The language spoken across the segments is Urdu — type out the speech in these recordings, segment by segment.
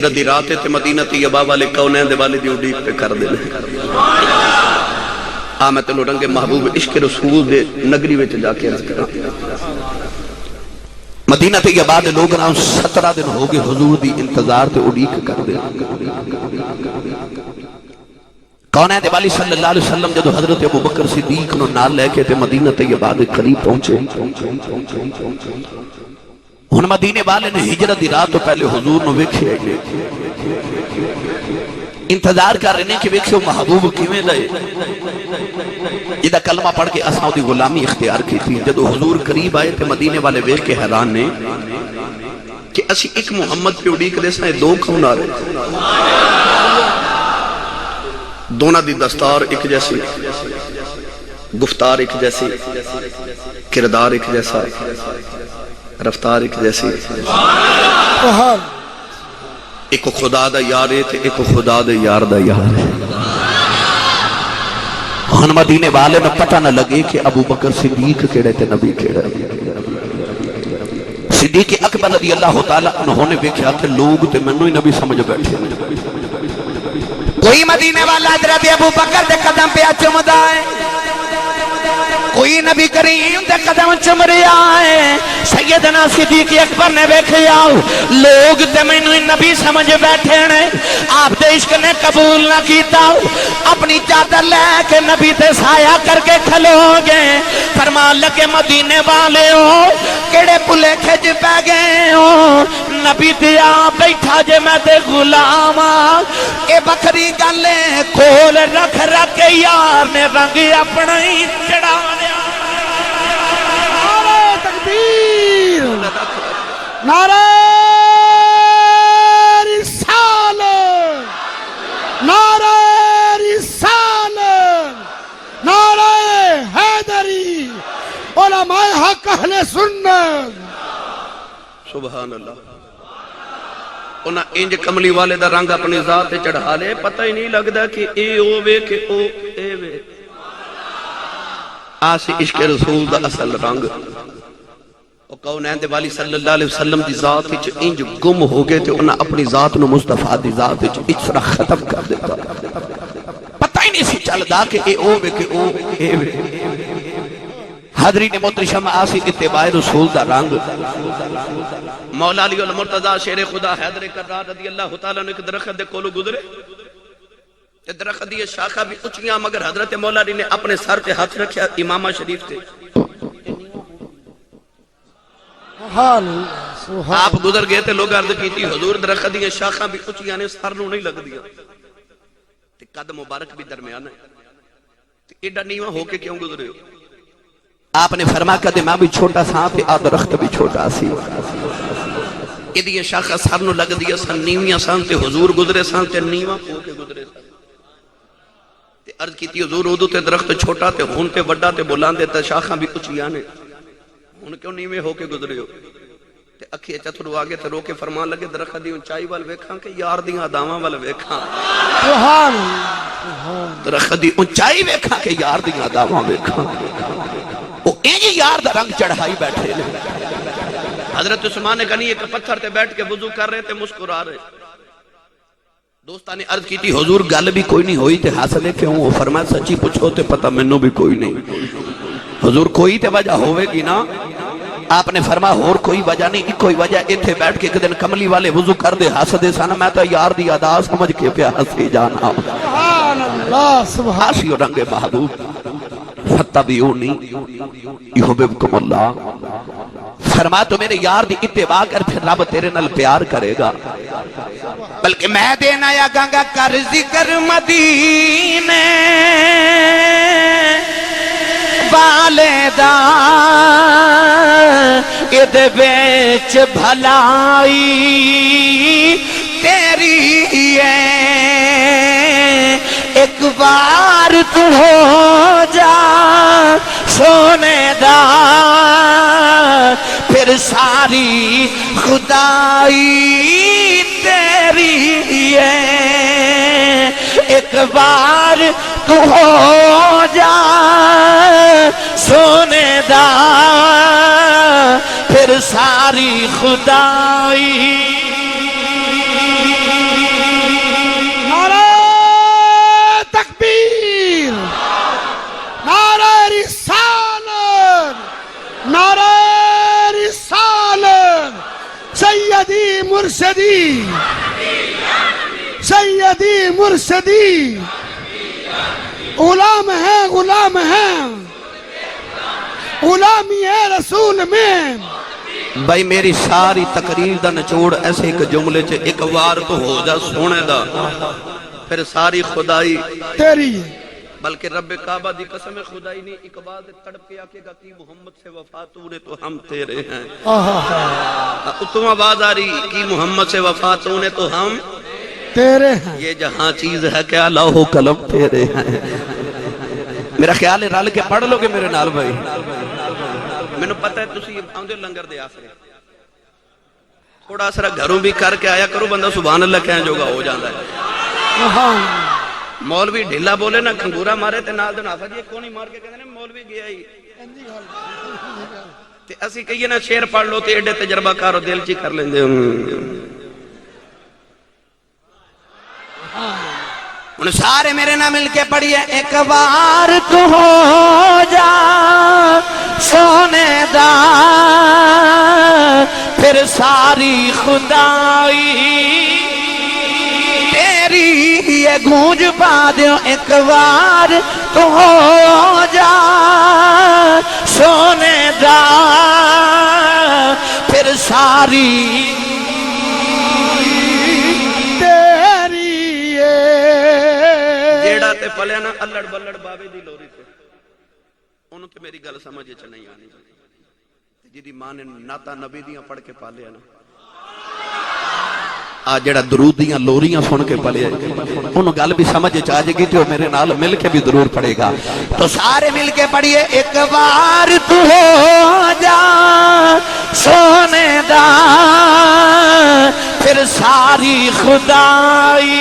دی رات تے مدینہ طیبہ والے کونین دے والے دی اڈیق پہ کر دینے میں تینوں رنگ محبوب عشق رسول دے نگری وچ جا کے رکھ رہا مدینہ طیبہ دے لوگ نام 17 دن ہو گئے حضور دی انتظار تے اڈیق کر دے کونین دے والی صلی اللہ علیہ وسلم جدو حضرت ابو بکر صدیق نو نال لے کے تے مدینہ طیبہ دے قریب پہنچے ہن مدینے والے نے ہجرت دی رات تو پہلے حضور نو ویکھیا انتظار کر رہے ہیں کہ ویکھو محبوب کیویں لے جدا کلمہ پڑھ کے اساں دی غلامی اختیار کی تھی جدو حضور قریب آئے تے مدینے والے ویکھ کے حیران نے کہ اسی ایک محمد پہ اڈیق دے سائیں دو کون آ رہے دونوں دی دستار ایک جیسی گفتار ایک جیسی کردار ایک جیسا رفتار ایک جیسی ایک خدا دا یار ہے تے ایک خدا دا یار دا یار ہے ہن مدینے والے میں پتہ نہ لگے کہ ابو بکر صدیق کیڑے تے نبی کیڑے صدیق اکبر رضی اللہ تعالیٰ انہوں نے دیکھا کہ لوگ تے منو ہی نبی سمجھ بیٹھے کوئی مدینے والا حضرت ابو بکر دے قدم پہ چمدا ہے کوئی نبی کریم دے قدم چم رہا ہے سیدنا صدیق اکبر نے ویکھیا لوگ تے مینوں نبی سمجھ بیٹھے نے آپ دے عشق نے قبول نہ کیتا اپنی چادر لے کے نبی تے سایہ کر کے کھلو گئے فرمان لگے مدینے والے ہو کیڑے پلے کھج پہ گئے ہو نبی دیا بیٹھا جے میں تے غلام اے بکری گلے کول رکھ رکھ کے یار نے رنگ اپنا ہی چڑھا نعرہ رسالت نعرہ رسالت نعرہ حیدری علماء حق اہل سنت سبحان اللہ انہاں انج کملی والے دا رنگ اپنی ذات چڑھا لے پتہ ہی نہیں لگدا کہ اے اوے کہ او اے وے آسی عشق رسول دا اصل رنگ او کونین دے والی صلی اللہ علیہ وسلم دی ذات وچ انج گم ہو گئے تے انہاں اپنی ذات نو مصطفیٰ دی ذات وچ اس طرح ختم کر دیتا پتہ ہی نہیں سی چلدا کہ اے او وے کہ او اے وے حاضرین محترم آسی اتباع رسول دا رنگ مولا علی المرتضی شیر خدا حیدر کرار رضی اللہ تعالیٰ نے ایک درخت دے کولو گزرے درخت دی شاخہ بھی اچھیاں مگر حضرت مولا علی نے اپنے سر تے ہاتھ رکھیا امامہ شریف تے آپ گزر گئے تھے لوگ عرض کی تھی حضور درخت دی شاخہ بھی اچھیاں نے سر نو نہیں لگ دیا تے قد مبارک بھی درمیان ہے ایڈا نیواں ہو کے کیوں گزرے ہو آپ نے فرما کدے میں بھی چھوٹا سا تے آ درخت بھی چھوٹا سی ایدی شاخہ سر نو لگ دیا سن نیویاں سان تے حضور گزرے سان تے نیواں ہو کے گزرے سان تے عرض کی تھی حضور ادو تے درخت چھوٹا تے ہون تے بڑا تے بلان تے شاخہ بھی اچھیاں نے ہون کیوں نیویں ہو کے گزرے ہو تے اکھی چتھرو آگے تے رو کے فرمان لگے درخت دی اونچائی وال ویکھاں کہ یار دیاں اداواں وال ویکھاں سبحان درخت دی اونچائی ویکھاں کہ یار دیاں اداواں ویکھاں او اینجی یار دا رنگ چڑھائی بیٹھے لے حضرت عثمان غنی ایک پتھر تے بیٹھ کے وضو کر رہے تے مسکرا رہے دوستاں نے عرض کی تھی حضور گل بھی کوئی نہیں ہوئی تے حاصلے کیوں وہ فرمایا سچی پوچھو تے پتہ منوں بھی کوئی نہیں حضور کوئی تے وجہ ہوئے گی نا آپ نے فرمایا اور کوئی وجہ نہیں کوئی وجہ ایتھے بیٹھ کے ایک دن کملی والے وضو کر دے حسدے سانا میں تو یار دی ادا سمجھ کے پیا ہنسی جانا سبحان اللہ سبحان ہاشی اور رنگ محبوب فتبعونی یحببکم اللہ فرما تو میرے یار دی اتباع کر پھر رب تیرے نال پیار کرے گا بلکہ میں دینا یا گنگا کر ذکر مدینے والے دا اد بیچ بھلائی تیری ہے ایک بار تو ہو جا سونے دا پھر ساری خدائی تیری ہے ایک بار تو ہو جا سونے دا پھر ساری خدائی سیدی مرشدی غلام ہیں غلام ہیں غلامی ہے رسول میں بھائی میری ساری تقریر دا نچوڑ ایسے ایک جملے چے ایک وار تو ہو جا سونے دا پھر ساری خدائی تیری ہے بلکہ رب کعبہ دی قسم خدائی نہیں اقبال تڑپ کے آکے گا کی محمد سے وفا تو نے تو ہم تیرے ہیں تم آواز آ رہی کی محمد سے وفا تو نے تو ہم تیرے ہیں یہ جہاں چیز ہے کیا لوح قلم تیرے ہیں میرا خیال ہے رل کے پڑھ لو گے میرے نال بھائی میں نے پتہ ہے تسی آندے لنگر دے آسرے تھوڑا سرا گھروں بھی کر کے آیا کرو بندہ سبحان اللہ کہنے جو گا ہو جاندہ ہے مولوی ڈھیلا بولے نا کھنگورا مارے تے نال دن آفا جی کونی مار کے کہنے نا مولوی گیا ہی تے اسی کہیے نا شیر پڑھ لو تے ایڈے تجربہ کارو دل چی کر لیں دے انہیں سارے میرے نہ مل کے پڑھئے ایک بار تو ہو جا سونے دا پھر ساری خدائی تیری یہ گونج پا دیو ایک بار تو ہو جا سونے دا پھر ساری تے پلیا نا اللہ بلڑ بابے دی لوری تے انہوں تے میری گل سمجھے چا نہیں آنی جی ماں نے ناتا نبی دیاں پڑھ کے پالیا نا آج جڑا درود دیاں لوریاں سن کے پلیا انہوں گل بھی سمجھے چاہ جے گی تو میرے نال مل کے بھی ضرور پڑھے گا تو سارے مل کے پڑھئے ایک بار تو ہو جا سونے دا پھر ساری خدائی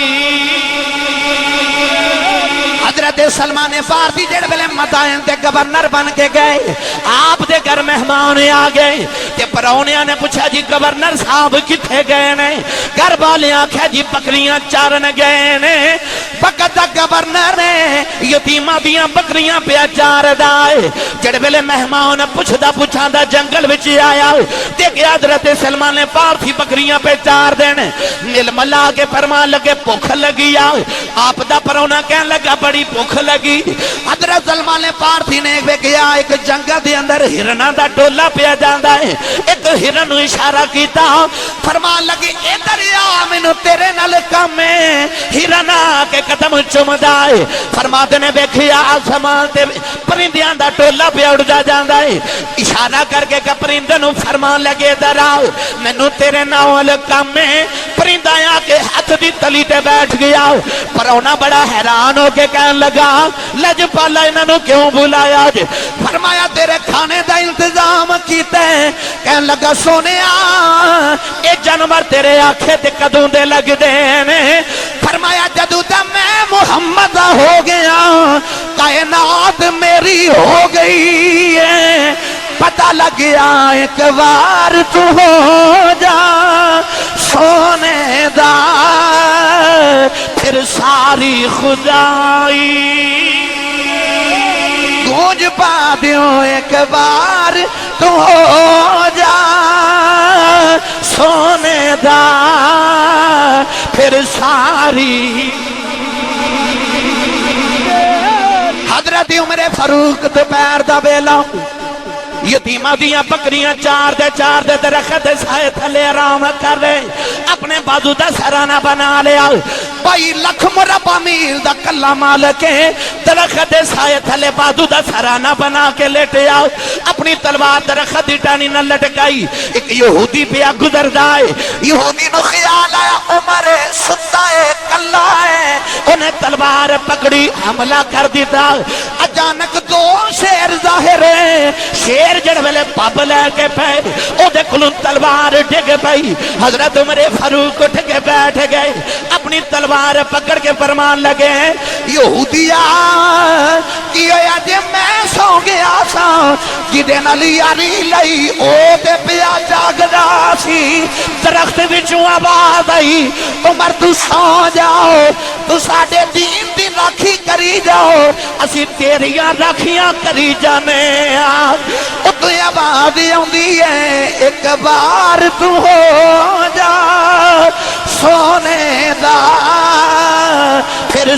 حضرت سلمان فارسی جڑے بلے مدائن تے گورنر بن کے گئے آپ دے گھر مہمان آ گئے تے پرونیاں نے پوچھا جی گورنر صاحب کتھے گئے نے گھر والے آکھیا جی بکریاں چارن گئے نے وقت گورنر نے یتیماں دیاں بکریاں پہ چار دائے جڑے بلے مہمان پوچھا جنگل وچ آیا دیکھے حضرت سلمان فارسی بکریاں پہ چار دینے مل ملا کے فرمان لگے بھوک لگی آئے آپ دا پرونا کہنے لگا بڑی بھوک لگی حضرت سلمان فارسی نے گیا ایک جنگل دے اندر ہرنا دا ٹولا پیا جاندا ہے ایک ہرن نوں اشارہ کیتا فرمان لگی ادھر آ مینوں تیرے نال کم ہے ہرن آ کے قدم چومدا ہے فرماتے نے ویکھیا آسمان تے پرندیاں دا ٹولا پیا اڑدا جاندا ہے اشارہ کر کے کہ پرندے نوں فرمان لگے ادھر آ مینوں تیرے نال کم ہے پرندہ آ کے ہاتھ دی تلی تے بیٹھ گیا پرونا بڑا حیران ہو کے کہنے لگا لج پالا انہوں کیوں بلایا جے فرمایا تیرے کھانے دا انتظام کیتے ہیں کہنے لگا سونے اے جانور تیرے آنکھیں تے قدوں دے لگ دینے فرمایا جدو دا میں محمد ہو گیا کائنات میری ہو گئی ہے پتہ لگ گیا ایک بار تو ہو جا سونے دا پھر ساری خدائی گونج پا دیو ایک بار تو ہو جا سونے دا پھر ساری حضرت عمر فاروق دوپہر دا ویلا یتیمہ دیاں بکریاں چار دے درخت سائے تھلے آرام کر رہے اپنے بازو دا سرانہ بنا لیا بائی لکھ مربع میل دا کلا مالک ہے درخت سائے تھلے بازو دا سرانہ بنا کے لیٹے آؤ اپنی تلوار درخت ٹانی نہ لٹکائی ایک یہودی پیا گزر دائے یہودی نو خیال آیا عمر ستا ہے کلا ہے انہیں تلوار پکڑی حملہ کر دیتا اچانک دو شیر ظاہر ہے شیر جڑ ویلے پاب لے کے پہ او دے کلوں تلوار ڈگ پئی حضرت عمر فاروق اٹھ کے بیٹھ گئے اپنی تلوار پکڑ کے فرمان لگے یہودیا کیوں جے میں سو گیا سا جدے نال یاری لئی او دے پیا جاگدا سی درخت وچوں آواز آئی عمر تو سو جاؤ تو ساڈے دین دی راکھی کری جاؤ اسی تیریاں راکھیاں کری جانے تو آواز آندی ہے ایک بار تو ہو جا سونے دا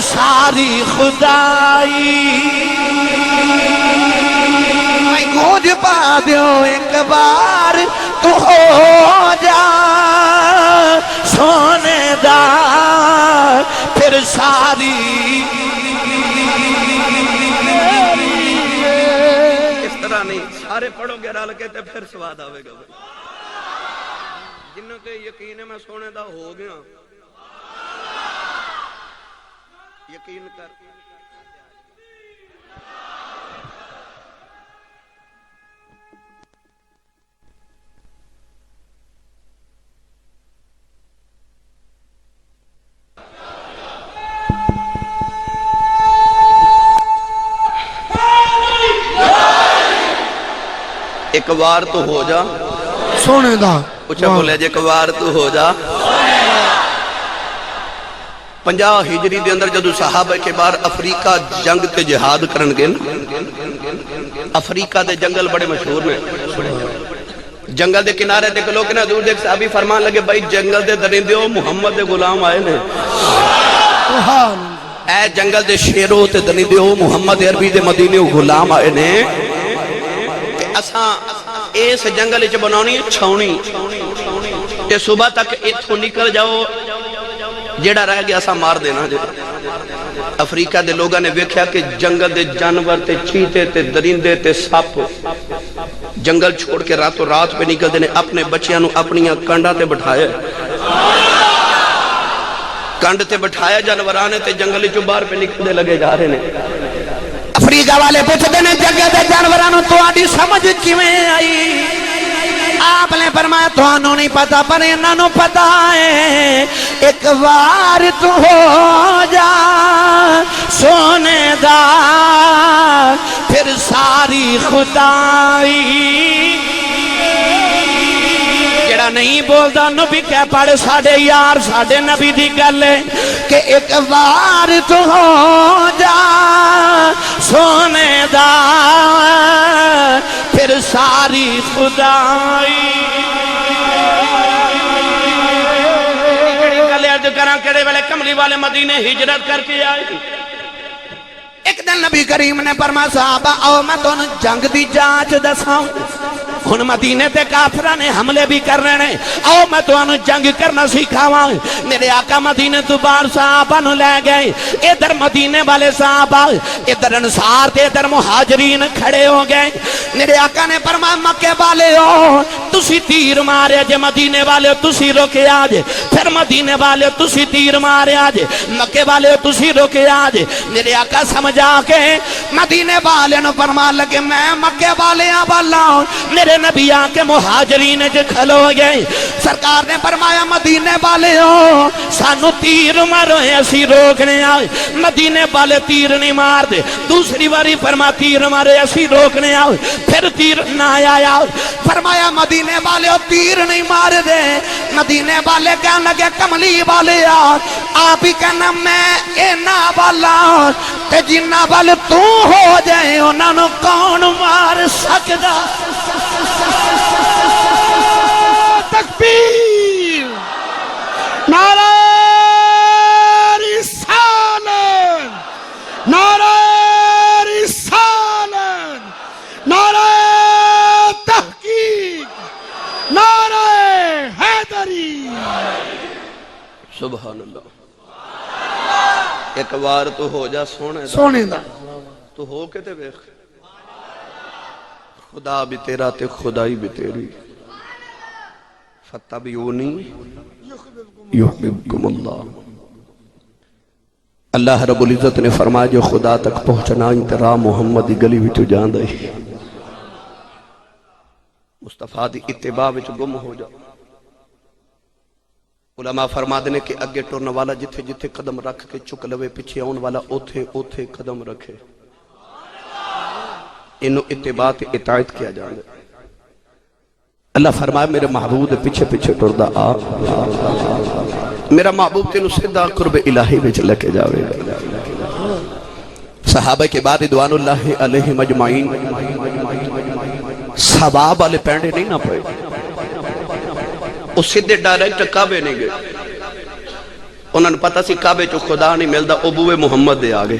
ساری خدائی گونج پا دیو ایک بار تو ہو جا سونے دا پھر ساری اس طرح نہیں سارے پڑھو گے رل کے تے پھر سواد آوے گا جنہوں تے یقین ہے میں سونے دا ہو گیا یقین کر ایک وار تو ہو جا سونے دا اچھا بولے جے ایک وار تو ہو جا 50 ہجری دے اندر جدو صحابہ کے بار افریقہ جنگ تے جہاد کرن گے افریقہ دے جنگل بڑے مشہور میں جنگل دے کنارے دے کلو کے نا دور دیکھ صحابی فرمان لگے بھائی جنگل دے درندے محمد دے غلام آئے نے اے جنگل دے شیروں تے درندے محمد عربی دے مدینے غلام آئے نے اساں اس جنگل وچ بناونی چھاونی تے صبح تک ایتھوں نکل جاؤ جیڑا رہ گیا اساں مار دینا جے افریقہ دے لوگاں نے ویکھیا کہ جنگل دے جانور تے چیتے تے درندے تے سپ جنگل چھوڑ کے راتوں رات پہ نکل دینے اپنے بچیاں نو اپنیاں کنڈا تے بٹھائے کنڈ تے بٹھایا جانورانے تے جنگل چو باہر پہ نکل دے لگے جا رہے نے افریقہ والے پوچھتے ہیں جگہ دے جانورانوں تو آڈی سمجھ کیویں آئی آپ نے فرمایا تو انہوں نہیں پتا پر انہوں پتا ہے ایک وار تو ہو جا سونے دا پھر ساری خدائی جڑا نہیں بولدا نبی کہہ پڑے ساڑے یار ساڑے نبی دی گلے کہ ایک وار تو ہو جا سونے دا پھر ساری خدائی گلے عرض کراں کڑے والے کملی والے مدینے ہجرت کر کے آئے ایک دن نبی کریم نے فرمایا صحابہ آؤ میں تو جنگ دی جانچ دساؤں ہن مدینے تے کافرہ نے حملے بھی کر رہے ہیں آؤ میں تو انہوں جنگ کرنا سکھاواں میرے آقا مدینے تو باہر صحابہ نو لے گئے ادھر مدینے والے صحابہ ادھر انصار تے ادھر مہاجرین کھڑے ہو گئے میرے آقا نے فرمایا مکے والے ہو تسی تیر مارے جے مدینے والے تسی روکے آج پھر مدینے والے تسی تیر مارے آج مکے والے تسی روکے آج میرے آقا سمجھا کے مدینے والے نو فرمان لگے میں مکے والے والا میرے نبی آکے مہاجرین جو کھلو گئے سرکار نے فرمایا مدینے والے ہو سانو تیر مارو ایسی روکنے آئے مدینے والے تیر نہیں مار دے دوسری باری فرما تیر مارو ایسی روکنے آئے پھر تیر نہ آیا فرمایا مدینے والے ہو تیر نہیں مار دے مدینے والے کہنے لگے کملی والے آپ ہی کہنا میں اینا والا تے جنہ والے تو ہو جائے انہوں نے کون مار سکتا تکبیر نعرہ رسالت نعرہ رسالت نعرہ تحقیق نعرہ حیدری سبحان اللہ ایک وار تو ہو جا سونے دا تو ہو کے تے بیخ خدا بھی تیرا تے خدائی بھی تیری فتبعونی یحببکم اللہ اللہ رب العزت نے فرمایا جو خدا تک پہنچنا انترا محمد گلی بھی تو جان دے مصطفیٰ دی اتباع وچ گم ہو جا علماء فرما دینے کہ اگے ٹورن والا جتھے جتھے قدم رکھ کے چک لوے پیچھے آن والا اوتھے اوتھے قدم رکھے انہوں اتباع تے اطاعت کیا جانے اللہ فرمائے میرے محبوب پیچھے پیچھے ٹردہ آ میرا محبوب تینو سیدھا قرب الہی میں چلے کے جاوے صحابہ کے بعد رضوان اللہ علیہ مجمعین ثواب والے پینڈے نہیں نہ پڑے اس سیدھے ڈائریکٹ کعبے نہیں گئے انہوں نے پتا سی کعبے چو خدا نہیں ملدا، او بوئے محمد دے آگے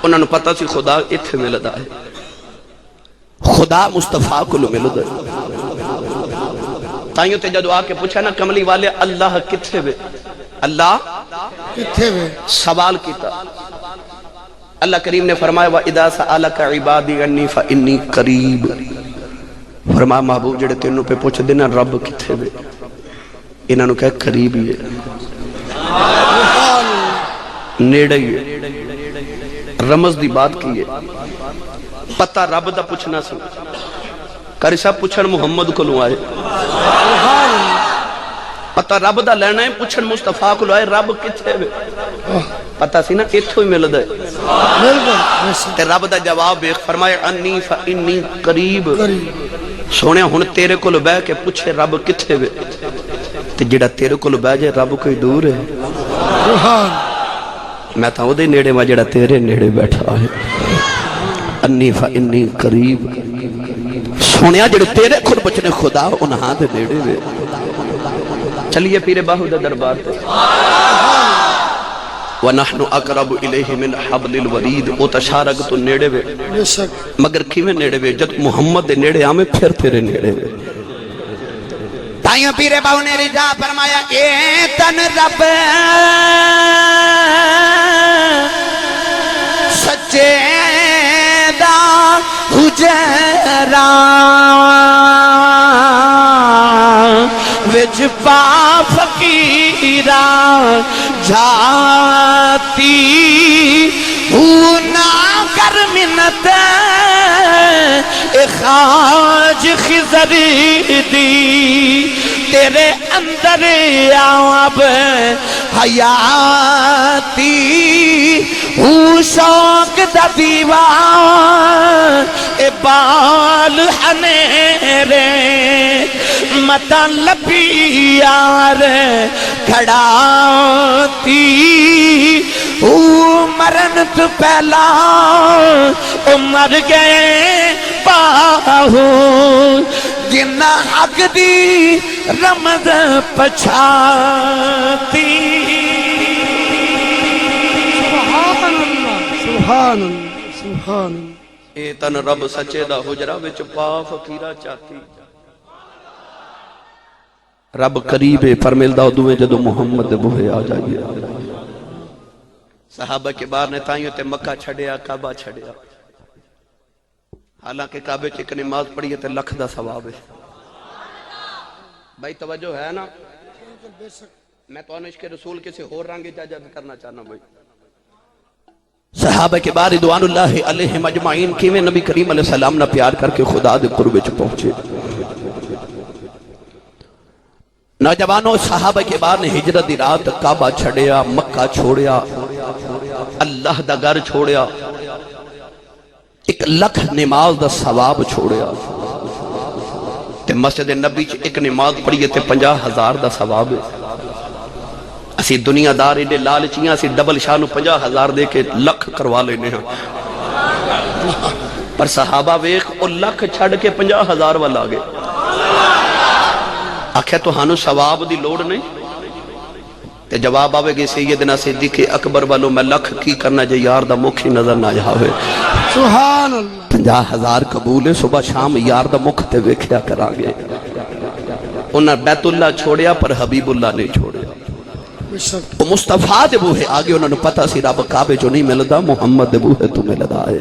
انہوں نے پتا سی خدا اتھے ملدا ہے، خدا مصطفیٰ کو لو ملدا ہے۔ تائیوں تے جدو آکے پوچھا نا کملی والے اللہ کتھے وے، اللہ کتھے وے سوال کیتا، اللہ کریم نے فرمایا وَإِذَا سَأَلَكَ عِبَادِي عَنِّي فَإِنِّي قَرِيبٌ، فرمایا محبوب جڑے تینوں پہ پوچھ دینا رب کتھے وے، انہوں نے کہا قریب ہی ہے، نیڑے ہی ہے، رمز دی بات کی ہے، پتہ رب دا پوچھنا سن کاری صاحب پوچھن محمد کو لو آئے، پتہ رب دا لینا ہے، پوچھن مصطفیٰ کو لو آئے رب کتھے وے، پتہ سی نا اتھو ہی مل دے تے رب دا جواب ایک فرمائے انی فإنی قریب، سونے ہن تیرے کو لو بے کے پوچھے رب کتھے وے، تے جڑا تیرے کو لو بے جائے رب کوئی دور ہے، میں تھا وہ دے نیڑے میں جڑا تیرے نیڑے بیٹھا ہے، انی فإنی قریب، سونے جڑے تیرے کھل بچنے خدا انہاں دے نیڑے وے۔ چلیے پیر باہو دے دربار تے وَنَحْنُ أَقْرَبُ إِلَيْهِ مِنْ حَبْلِ الْوَرِيدِ، او تشارک تو نیڑے وے، مگر کیویں نیڑے وے، جد محمد دے نیڑے آمیں پھر تیرے نیڑے وے۔ تائیوں پیر باہو نے رجا فرمایا اے تن رب سچے دا حجرا وچ پا فقیرہ جاتی ہونا کر منت اے خاج خضر دی تیرے اندر آب حیاتی ہوں شوق دا دیوان اے بال حنیرے متا لبی یار کھڑاتی مرن تو پہلا مر گئے باہو جنہ حق دی رمض پچھاتی۔ سبحان اللہ سبحان اللہ، اے تن رب سچے دا حجرہ وچ پا فقیرہ چاہتی، رب قریب ہے پر ملدہ دوئے جدو محمد بوہے آ جائیے۔ صحابہ کے بار نے تائیوں تے مکہ چھڑیا کعبہ چھڑیا، حالانکہ کعبے چ ایک نماز پڑھی ہے تے لکھ دا ثواب ہے۔ بھائی توجہ ہے نا، میں تو عشق رسول کسی اور رنگ اجازت کرنا چاہنا بھائی۔ صحابہ کے بار رضوان اللہ علیہ مجمعین کیویں نبی کریم علیہ السلام نہ پیار کر کے خدا دے قرب وچ پہنچے۔ نوجوانوں صحابہ کے بعد نے ہجرت دی رات کعبہ چھڑیا، مکہ چھوڑیا، اللہ دا گھر چھوڑیا، ایک لکھ نماز دا ثواب چھوڑیا، تے مسجد نبی چ ایک نماز پڑھیے تے 50,000 دا ثواب ہے۔ اسی دنیا دار ایڈے لالچیاں اسی ڈبل شاہ نو 50,000 دے کے لکھ کروا لینے ہیں، پر صحابہ ویخ او لکھ چھڑ کے 50,000 والا گئے، آکھے تو ہانو ثواب دی لوڑ نہیں، تے جواب آوے گے سیدنا صدیق اکبر والو میں لکھ کی کرنا جے یار دا مکھ ہی نظر نہ جاوے۔ سبحان اللہ، 50,000 قبول ہے، صبح شام یار دا مکھ تے ویکھیا کرا گے۔ انہاں بیت اللہ چھوڑیا پر حبیب اللہ نہیں چھوڑیا، وہ مصطفیٰ دے بوہے آگے انہوں نے پتا سی رب کعبے جو نہیں ملدا محمد دے بوہے تو ملدا ہے۔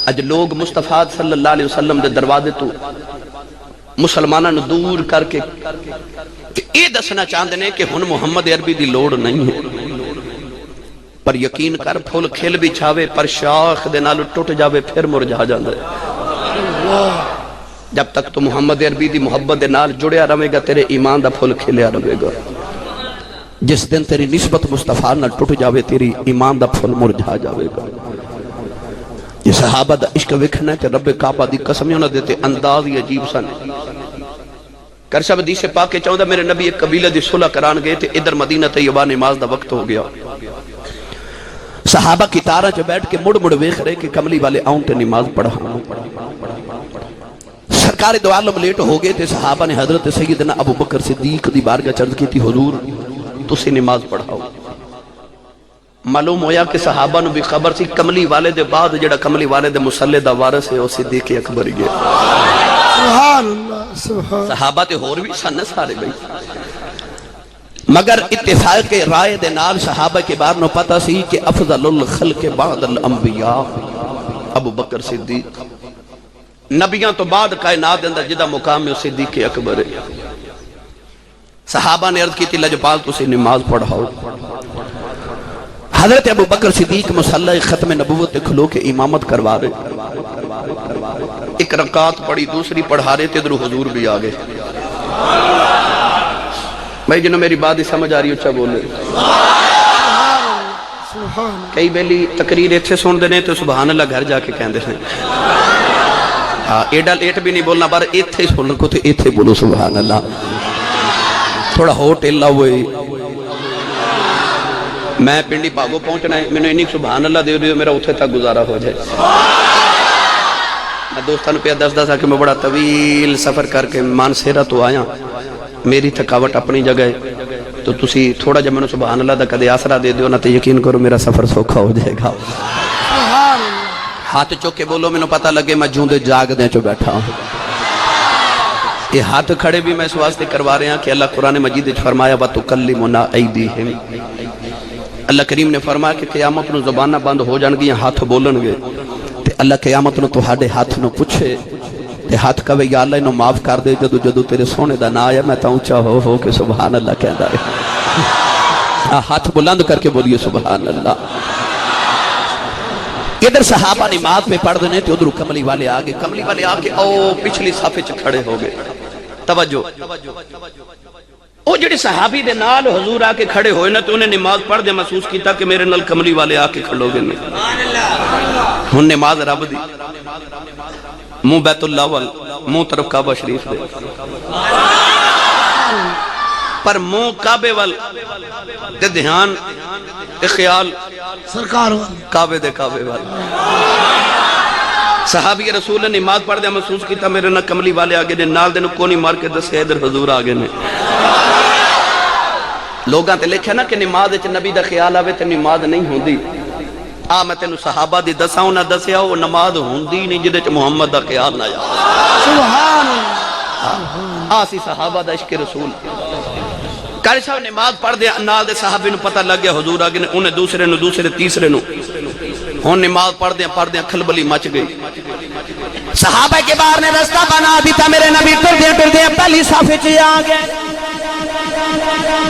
اج لوگ مصطفیٰ صلی اللہ علیہ وسلم دے دروازے تو مسلمانوں نے دور کر کے یہ دسنا چاہتے ہیں کہ ہن محمد عربی دی لوڑ نہیں ہے، پر یقین کر پھول کھل بھی چھاوے پر شاخ دے نال ٹوٹ جاوے پھر مرجھا جاندا ہے۔ جب تک تو محمد عربی دی محبت دے نال جڑیا رہے گا تیرے ایمان دا پھول کھلیا رہے گا، جس دن تیری نسبت مصطفیٰ نال ٹوٹ جاوے تیری ایمان دا پھول مرجھا جاوے گا۔ یہ صحابہ دا عشق وکھنا ہے کہ رب کعبہ دی قسمیوں نہ دیتے انداز ہی عجیب سن۔ کرشا حدیث پاک کے چاہتا میرے نبی ایک قبیلہ دی صلح کران گئے تھے، ادھر مدینہ طیبہ نماز دا وقت ہو گیا، صحابہ کی تارہ چ بیٹھ کے مڑ مڑ ویکھ رہے کہ کملی والے آؤں تے نماز پڑھا۔ سرکار دو عالم لیٹ ہو گئے تھے صحابہ نے حضرت سیدنا ابو بکر صدیق دی بارگاہ چرد کی تھی حضور تسی نماز پڑھاؤ معلوم ہویا کہ صحابہ نو بھی خبر سی کملی والے دے بعد جڑا کملی والے دے مسلح دا وارث ہے او صدیق اکبر ہی ہے سبحان اللہ سبحان صحابہ تے ہور بھی سن سارے بھائی مگر اتفاق رائے دے نال صحابہ کے بار نو پتہ سی کہ افضل الخلق بعد الانبیاء ابو بکر صدیق نبیاں تو بعد کائنات اندر جدہ مقام میں صدیق اکبر ہے صحابہ نے عرض کی تھی لجپال تو سے نماز پڑھاؤ حضرت ابو بکر صدیق مصلی ختم نبوت کھلو کے امامت کروا رہے ایک رکعت پڑھی دوسری پڑھا رہے تھے ادھر حضور بھی آگے بھائی جنہوں میری بات ہی سمجھ آ رہی اچھا بولے سبحان کئی بیلی تقریر ایتھے سن دینے تو سبحان اللہ گھر جا کے کہن دے ایڈا لیٹ بھی نہیں بولنا بار ایتھے سن کو تو ایتھے بولو سبحان اللہ تھوڑا ہوٹ اللہ ہوئے میں پنڈی پاگو پہنچنا ہے میں نے انہی سبحان اللہ دے دیو میرا اتھے تک گزارا ہو جائے میں دوستان پہ دس کہ میں بڑا طویل سفر کر کے مانسیرہ تو آیا میری تھکاوٹ اپنی جگہ ہے تو تسی تھوڑا جب میں نے سبحان اللہ دا کدے آسرا دے دیو نا تو یقین کرو میرا سفر سوکھا ہو جائے گا ہاتھ چوکے بولو میں نے پتہ لگے میں جوندے جاگ دیں چو بیٹھا ہوں یہ ہاتھ کھڑے بھی میں اس واسطے کروا رہے ہیں کہ اللہ قرآن مجید فرمایا وَتُكَلِّمُنَا أَيْدِيهِمْ اللہ کریم نے فرمایا کہ قیامت نو زبانہ بند ہو جان گی ہاتھ بولن گے تے اللہ قیامت نو تو ہاڑے ہاتھ نو پوچھے تے ہاتھ کہے یا اللہ انہوں معاف کر دے جدو جدو تیرے سونے دا نہ آیا میں تا اونچا ہو کہ سبحان اللہ کہہ دائے ہاتھ بلند کر کے بولیے سبحان اللہ ادھر صحابہ نماز پہ پڑھ دینے تے ادھر کملی والے آگے او پچھلی صافے چ کھڑے ہو گئے توجہ او جڑے صحابی دے نال حضور آ کے کھڑے ہوئے نا تو انہیں نماز پڑھ دے محسوس کیتا کہ میرے نال کملی والے آ کے کھڑو گے ہن نماز رب دی منہ بیت اللہ وال منہ طرف کعبہ شریف دے پر منہ کعبے وال تے دھیان تے خیال سرکار کعبے دے کعبے وال صحابی رسول نے نماز پڑھ دیا محسوس کیتا میرے نہ کملی والے آگے نے نال دے نو کونی مار کے دسے ادھر حضور آگے نے لوگاں تے لکھے نا کہ نماز وچ نبی دا خیال آوے تے نماز نہیں ہوندی میں تینوں صحابہ دی دساؤں نہ دسیا وہ نماز ہوندی نہیں جدے چ محمد دا خیال نہ آیا سبحان اللہ آسی صحابہ دا عشق رسول قاری صاحب نماز پڑھ دیا نال دے صحابی نو پتہ لگ گیا حضور آگے نے انہیں دوسرے تیسرے نو ہون نماز پڑھ دیا کھلبلی مچ گئی صحابہ کے بار نے رستہ بنا دیتا میرے نبی ٹر دیا پہلی صافے چی آگے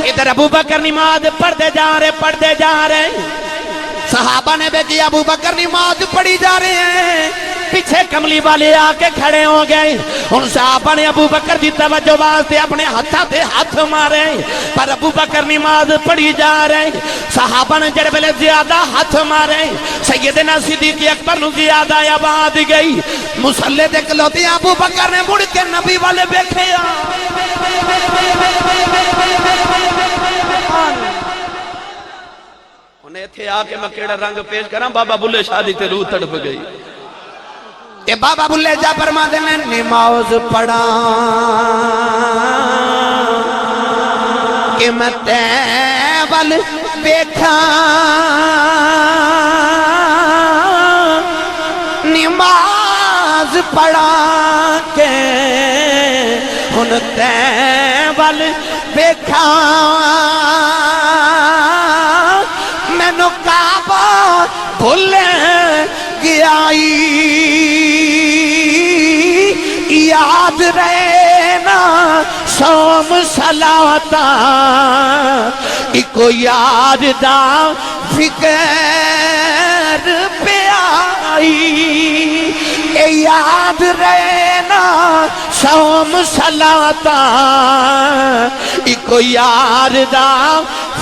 ادھر ابو بکر نماز پڑھتے جا رہے صحابہ نے بیٹی ابو بکر نماز پڑھی جا رہے ہیں پیچھے کملی والے آکے کھڑے ہو گئے ان صحابہ نے ابو بکر دی توجہ واسطے اپنے ہتھا تے ہاتھ مارے پر ابو بکر نماز پڑھی جا رہے صحابہ نے جڑے بلے زیادہ ہاتھ مارے سیدنا صدیق اکبر نو زیادہ آباد گئی مسلح دے کلوتے ابو بکر نے مڑ کے نبی والے بیٹھے انہیں تھے آکے میں کیڑا رنگ پیش کراں بابا بلے شادی تے روح تڑپ گئی کہ بابا بلے جا فرما دے میں نماز پڑھا کہ میں تیبل بیٹھا نماز پڑھا کے ان تیبل بیٹھا میں نو کعبہ بھولے گیائی یاد رہنا سوم سلاتا ایکو یاد دا فکر پہ آئی اے یاد رہنا سوم سلاتا ایکو یاد دا